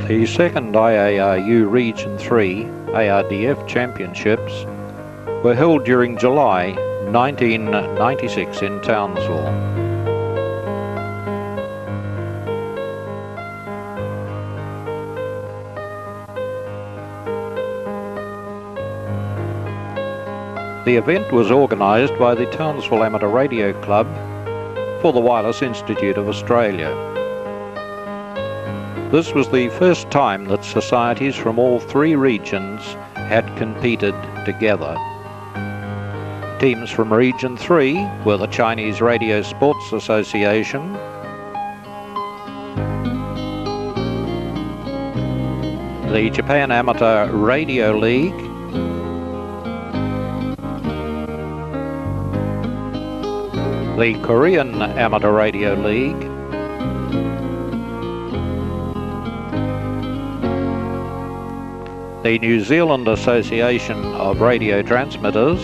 The second IARU Region 3 ARDF Championships were held during July 1996 in Townsville. The event was organised by the Townsville Amateur Radio Club for the Wireless Institute of Australia. This was the first time that societies from all three regions had competed together. Teams from Region 3 were the Chinese Radio Sports Association, the Japan Amateur Radio League, the Korean Amateur Radio League, the New Zealand Association of Radio Transmitters,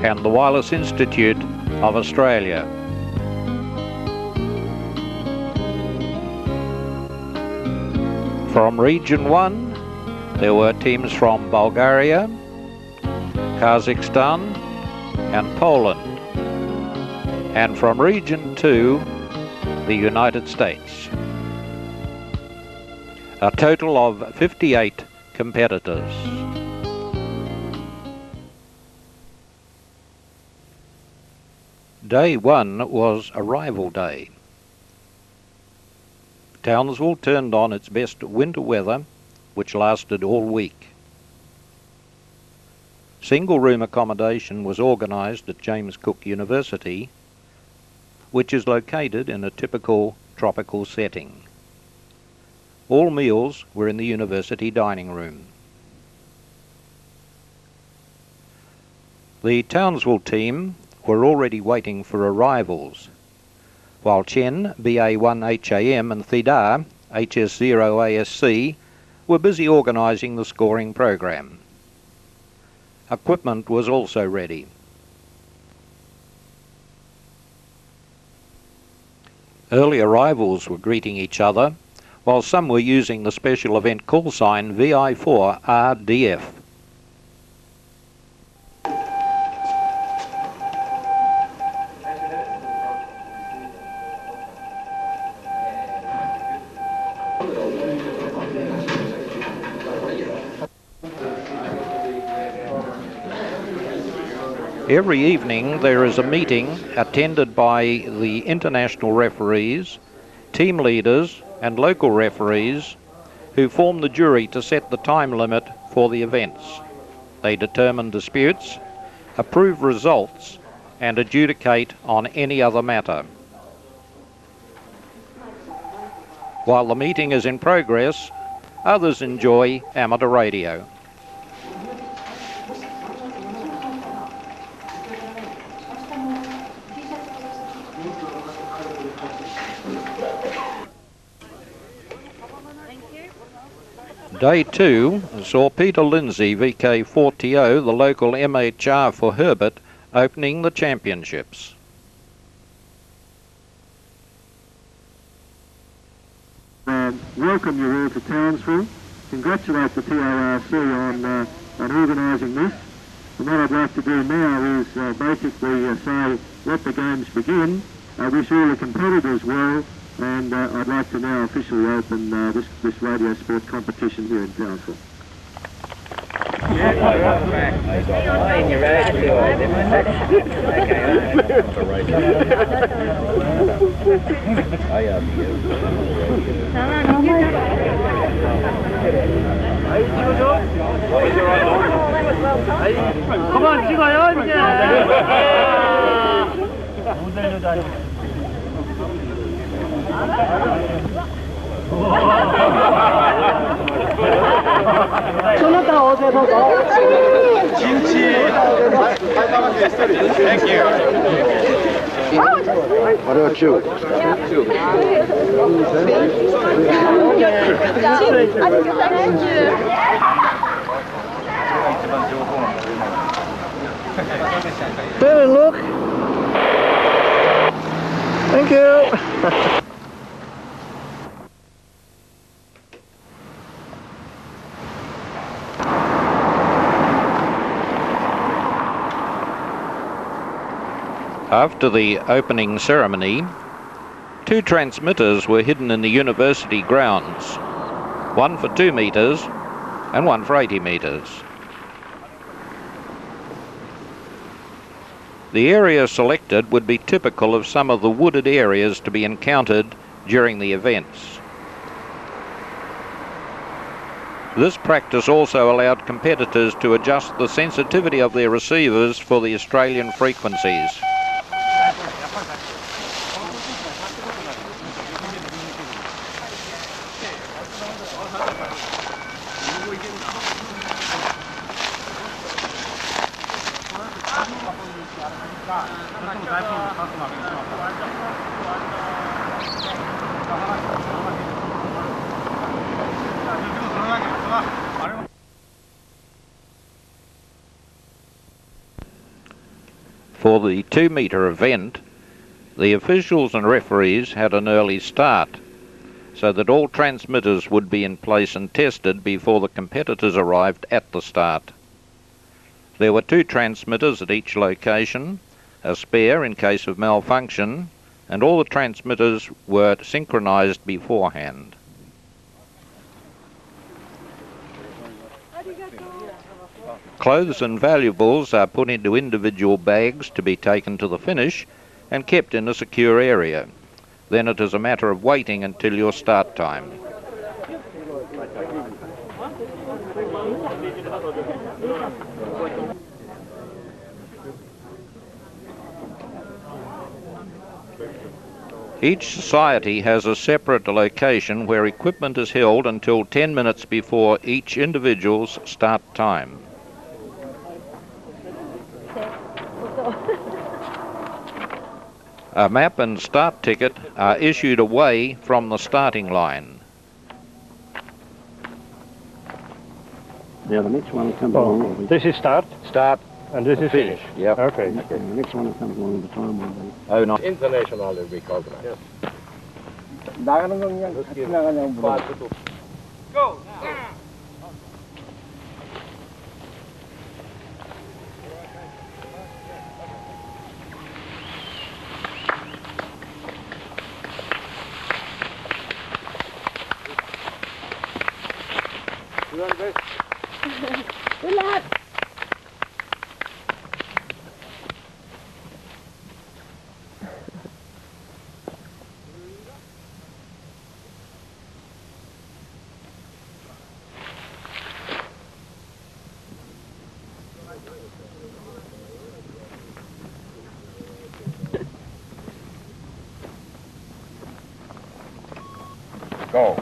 and the Wireless Institute of Australia. From Region 1, there were teams from Bulgaria, Kazakhstan, and Poland. And from Region 2, the United States. A total of 58 competitors. Day 1 was Arrival Day. Townsville turned on its best winter weather, which lasted all week. Single room accommodation was organised at James Cook University, which is located in a typical tropical setting. All meals were in the university dining room. The Townsville team were already waiting for arrivals, while Chen, BA1HAM, and Thidar, HS0ASC, were busy organising the scoring program. Equipment was also ready. Early arrivals were greeting each other, while some were using the special event call sign VI4RDF. Every evening there is a meeting attended by the international referees, team leaders and local referees who form the jury to set the time limit for the events. They determine disputes, approve results and adjudicate on any other matter. While the meeting is in progress, others enjoy amateur radio. Day 2 saw Peter Lindsay, VK4TO, the local MHR for Herbert, opening the championships. Welcome you all to Townsville. Congratulate the TARC on organising this. And what I'd like to do now is basically say, let the games begin. I wish all the competitors well. And I'd like to now officially open this radio sport competition here in Townsville. Come on, 찍어요 이제. 조나단 어디서 봐? 김치. Thank you. What about you? Better look. Thank you. After the opening ceremony, 2 transmitters were hidden in the university grounds, one for 2 metres and one for 80 metres. The area selected would be typical of some of the wooded areas to be encountered during the events. This practice also allowed competitors to adjust the sensitivity of their receivers for the Australian frequencies. For the 2-metre event, the officials and referees had an early start, so that all transmitters would be in place and tested before the competitors arrived at the start. There were 2 transmitters at each location, a spare in case of malfunction, and all the transmitters were synchronised beforehand. Clothes and valuables are put into individual bags to be taken to the finish and kept in a secure area. Then it is a matter of waiting until your start time. Each society has a separate location where equipment is held until 10 minutes before each individual's start time. A map and start ticket are issued away from the starting line. Now the next one comes along. This is start. Start. And this is finish. Yep. Okay. The next one that comes along, the time will be. Oh, no. International will be recognized. Yes. Go! Good luck. Go.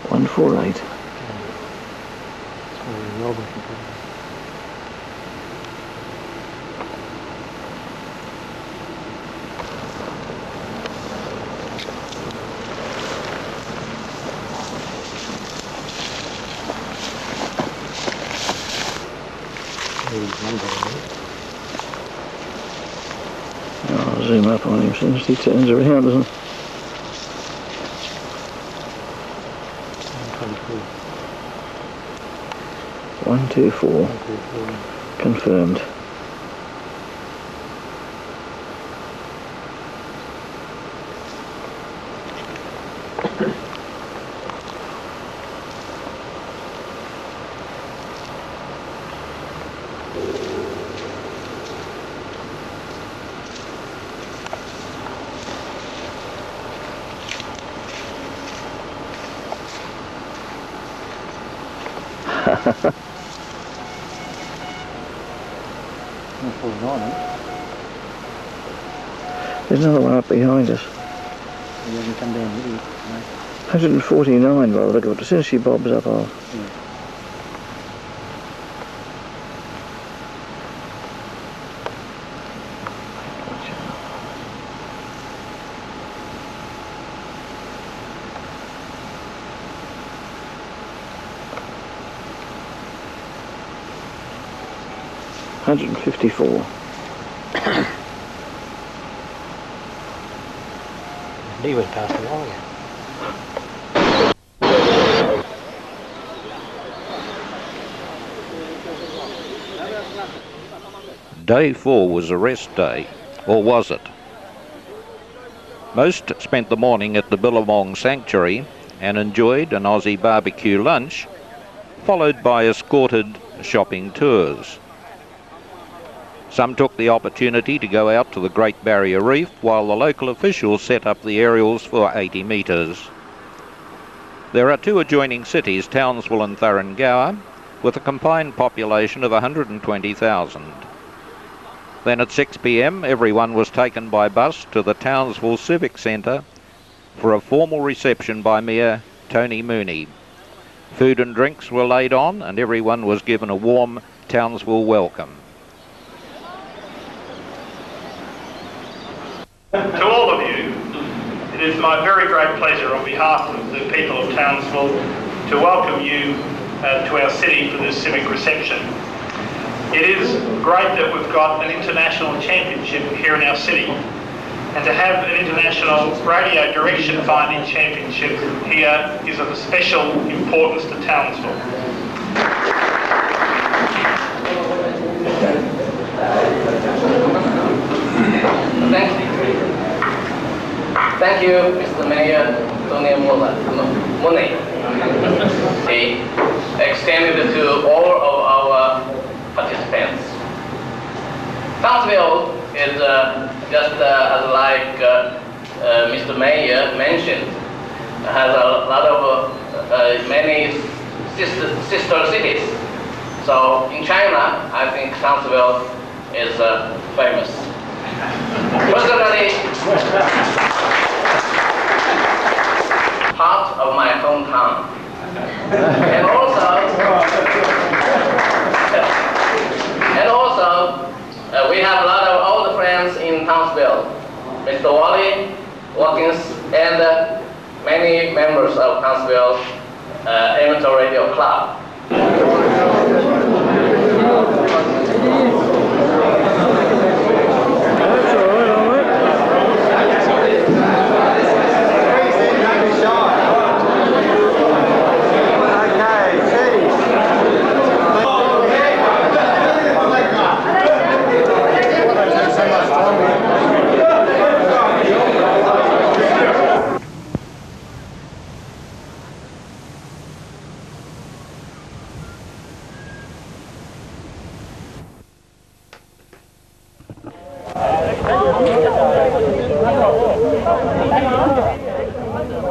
One 4-8. I'll zoom up on him since he turns around, doesn't he? 124. Confirmed. There's another one up behind us. 149 by the look of it. As soon as she bobs up, I'll... $154. He was past the wall again. Day 4 was a rest day, or was it? Most spent the morning at the Billabong Sanctuary and enjoyed an Aussie barbecue lunch, followed by escorted shopping tours. Some took the opportunity to go out to the Great Barrier Reef while the local officials set up the aerials for 80 metres. There are two adjoining cities, Townsville and Thuringowa, with a combined population of 120,000. Then at 6 p.m, everyone was taken by bus to the Townsville Civic Centre for a formal reception by Mayor Tony Mooney. Food and drinks were laid on and everyone was given a warm Townsville welcome. To all of you, it is my very great pleasure on behalf of the people of Townsville to welcome you to our city for this civic reception. It is great that we've got an international championship here in our city, and to have an international radio direction finding championship here is of special importance to Townsville. Thank you, Mr. Mayor Tony Mooney. He extended to all of our participants. Townsville is just as like Mr. Mayor mentioned, has a lot of many sister cities. So in China, I think Townsville is famous. Personally, part of my hometown. And also, we have a lot of old friends in Townsville. Mr. Wally, Watkins, and many members of Townsville Amateur Radio Club.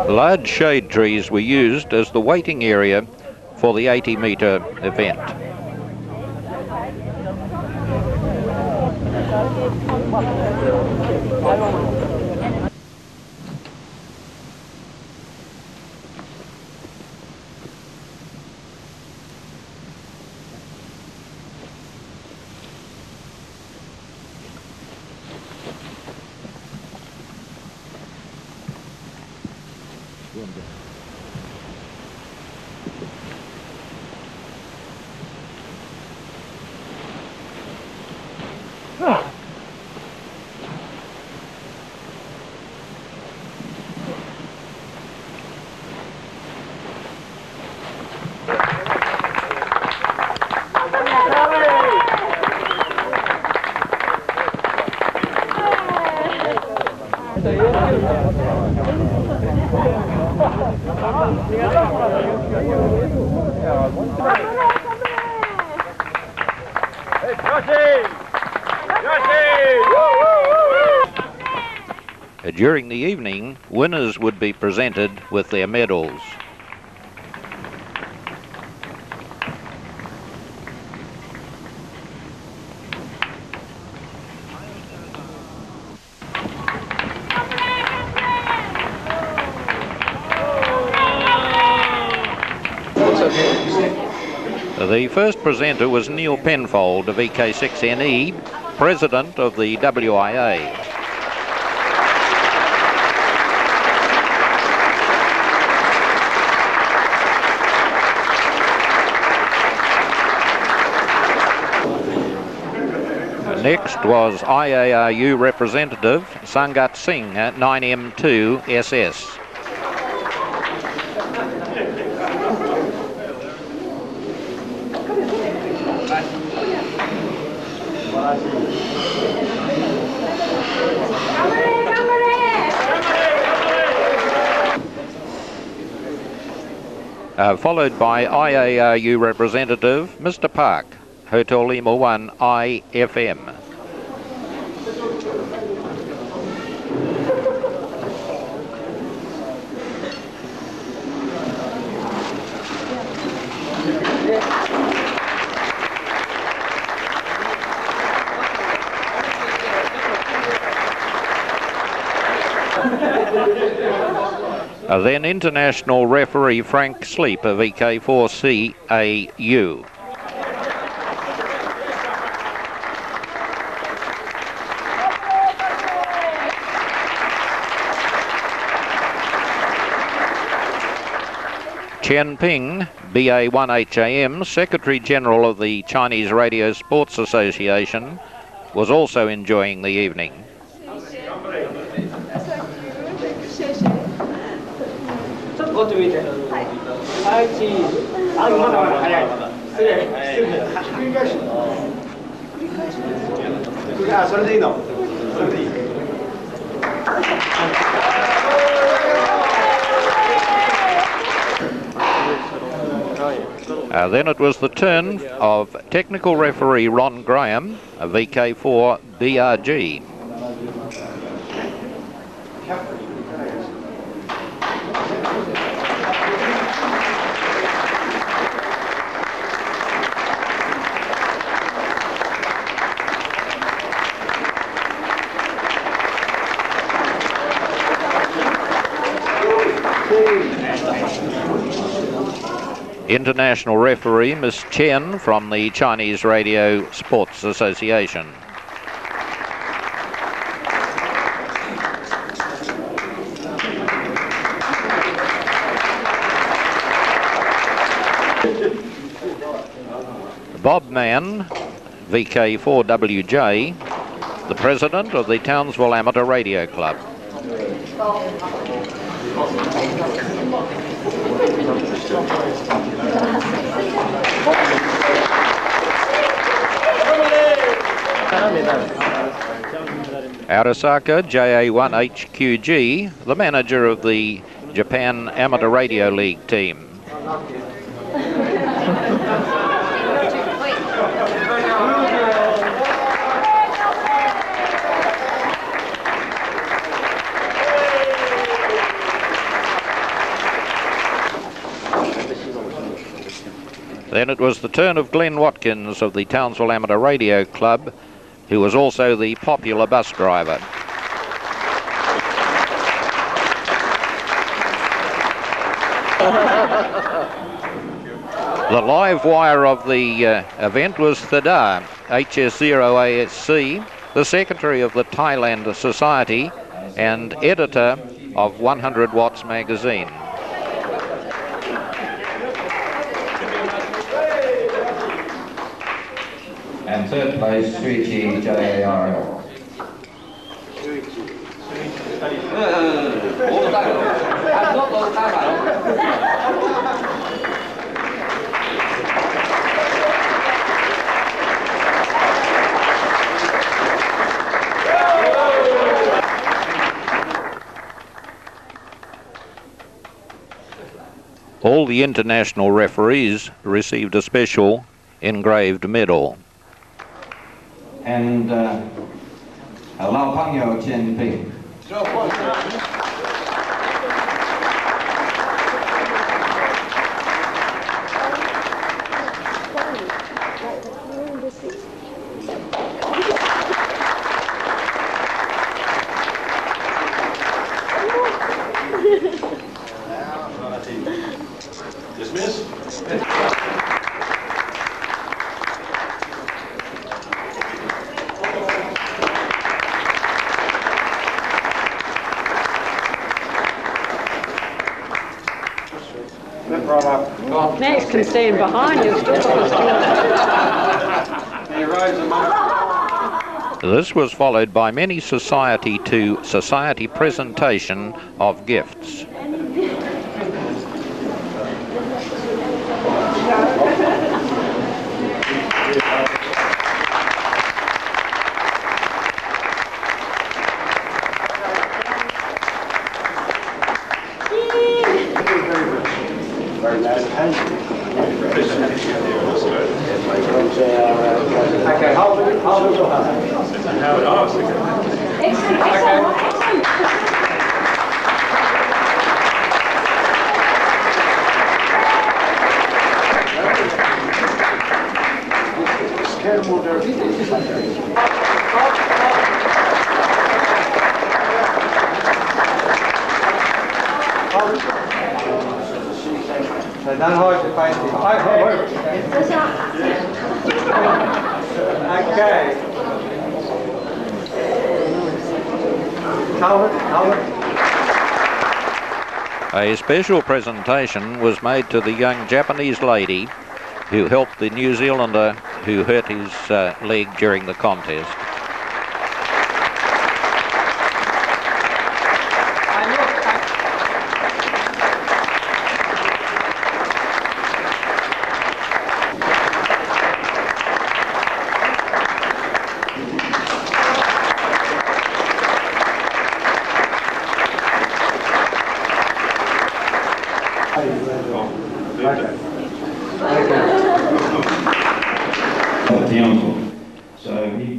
Large shade trees were used as the waiting area for the 80-metre event. During the evening, winners would be presented with their medals. The first presenter was Neil Penfold, of VK6NE, President of the WIA. Next was IARU representative Sangat Singh at 9M2 SS. Followed by IARU representative Mr. Park, Hotel Lima 1 IFM. Then international referee Frank Sleep of EK4CAU. Chen Ping, BA1HAM, Secretary General of the Chinese Radio Sports Association, was also enjoying the evening. Then it was the turn of technical referee Ron Graham of VK4 BRG. International referee Miss Chen from the Chinese Radio Sports Association. Bob Mann, VK4WJ, the president of the Townsville Amateur Radio Club. Arasaka JA1HQG, the manager of the Japan Amateur Radio League team. Then it was the turn of Glenn Watkins of the Townsville Amateur Radio Club, who was also the popular bus driver. The live wire of the event was Thadar, HS0ASC, the secretary of the Thailand Society and editor of 100 Watts magazine. And third place, Suichi JARL. All the international referees received a special engraved medal. And Lao Pangyo Chen Ping. Max can stand behind you. This was followed by many society-to-society presentation of gifts. Okay, hold it. So don't hold your face. Okay. Hold it. A special presentation was made to the young Japanese lady who helped the New Zealander who hurt his leg during the contest.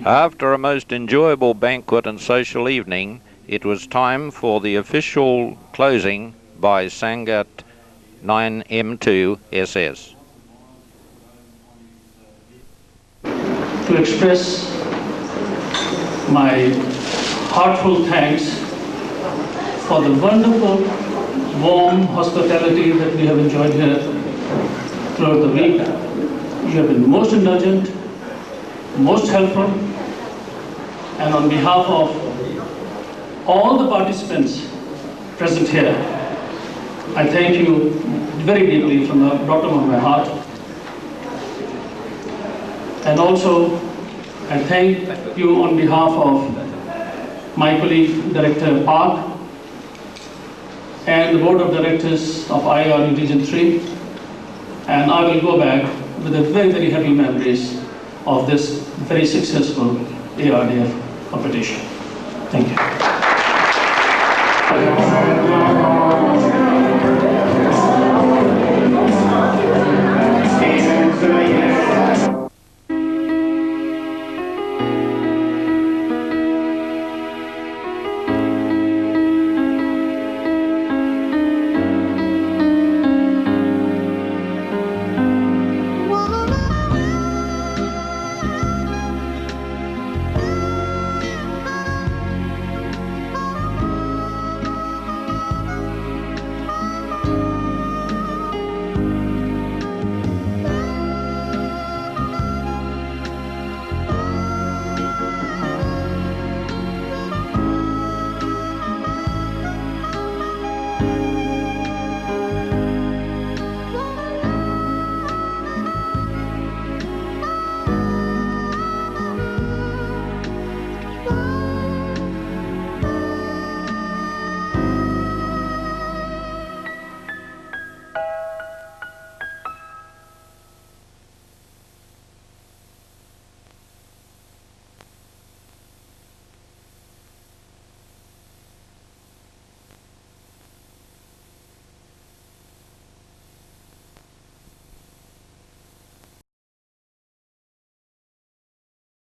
After a most enjoyable banquet and social evening, it was time for the official closing by Sangat 9M2 SS. To express my heartfelt thanks for the wonderful, warm hospitality that we have enjoyed here throughout the week. You have been most indulgent, most helpful, and on behalf of all the participants present here, I thank you very deeply from the bottom of my heart. And also, I thank you on behalf of my colleague, Director Park, and the Board of Directors of IARD Region 3. And I will go back with a very, very happy memories of this very successful ARDF competition. Thank you.